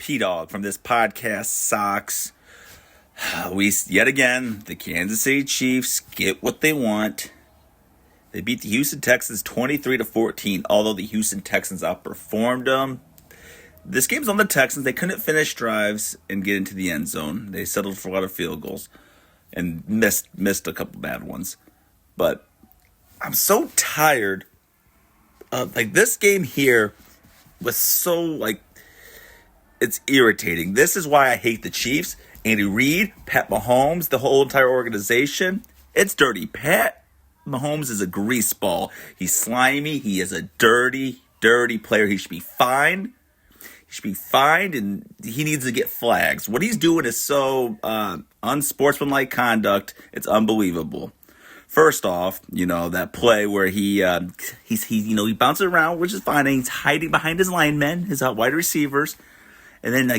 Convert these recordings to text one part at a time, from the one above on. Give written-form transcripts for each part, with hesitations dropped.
P-Dog from this podcast Socks. Yet again, the Kansas City Chiefs get what they want. They beat the Houston Texans 23-14, although the Houston Texans outperformed them. This game's on the Texans. They couldn't finish drives and get into the end zone. They settled for a lot of field goals and missed a couple bad ones. But I'm so tired of, this game here was so, it's irritating. This is why I hate the Chiefs. Andy Reid, Pat Mahomes, the whole entire organization. It's dirty. Pat Mahomes is a greaseball. He's slimy. He is a dirty, dirty player. He should be fined. He should be fined, and he needs to get flags. What he's doing is so unsportsmanlike conduct. It's unbelievable. First off, that play where he bounces around, which is fine, and he's hiding behind his linemen, his wide receivers. And then,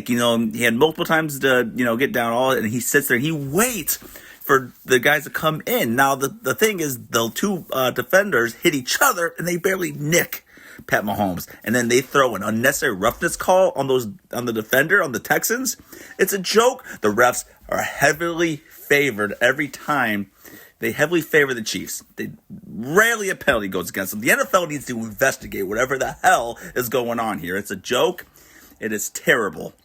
he had multiple times to, get down and he sits there and he waits for the guys to come in. Now, the thing is, the two defenders hit each other and they barely nick Pat Mahomes. And then they throw an unnecessary roughness call on the defender, on the Texans. It's a joke. The refs are heavily favored every time. They heavily favor the Chiefs. Rarely a penalty goes against them. The NFL needs to investigate whatever the hell is going on here. It's a joke. It is terrible.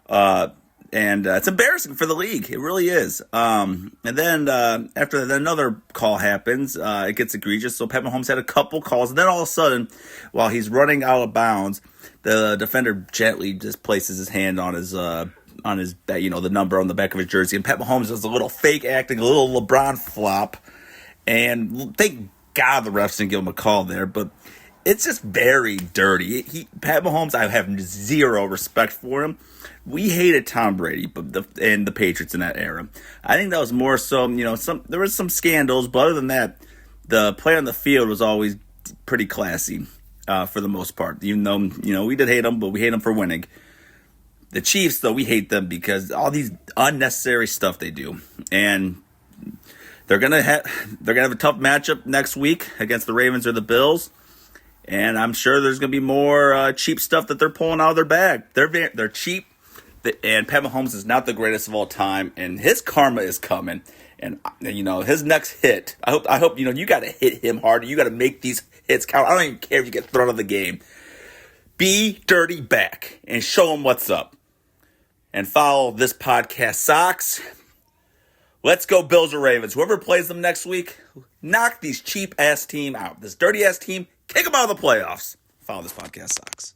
And it's embarrassing for the league. It really is. And then after another call happens, it gets egregious. So Pat Mahomes had a couple calls. And then all of a sudden, while he's running out of bounds, the defender gently just places his hand on his the number on the back of his jersey. And Pat Mahomes does a little fake acting, a little LeBron flop. And thank God the refs didn't give him a call there. But it's just very dirty. Pat Mahomes, I have zero respect for him. We hated Tom Brady and the Patriots in that era. I think that was more so, there was some scandals, but other than that, the play on the field was always pretty classy for the most part. Even though, we did hate them, but we hate them for winning. The Chiefs, though, we hate them because all these unnecessary stuff they do. And they're gonna have a tough matchup next week against the Ravens or the Bills. And I'm sure there's going to be more cheap stuff that they're pulling out of their bag. They're cheap, and Pat Mahomes is not the greatest of all time, and his karma is coming. And his next hit, I hope you got to hit him harder. You got to make these hits count. I don't even care if you get thrown out of the game. Be dirty back and show them what's up. And follow this podcast Socks. Let's go Bills or Ravens. Whoever plays them next week, knock these cheap ass team out. This dirty ass team. Kick them out of the playoffs. Follow this podcast Socks.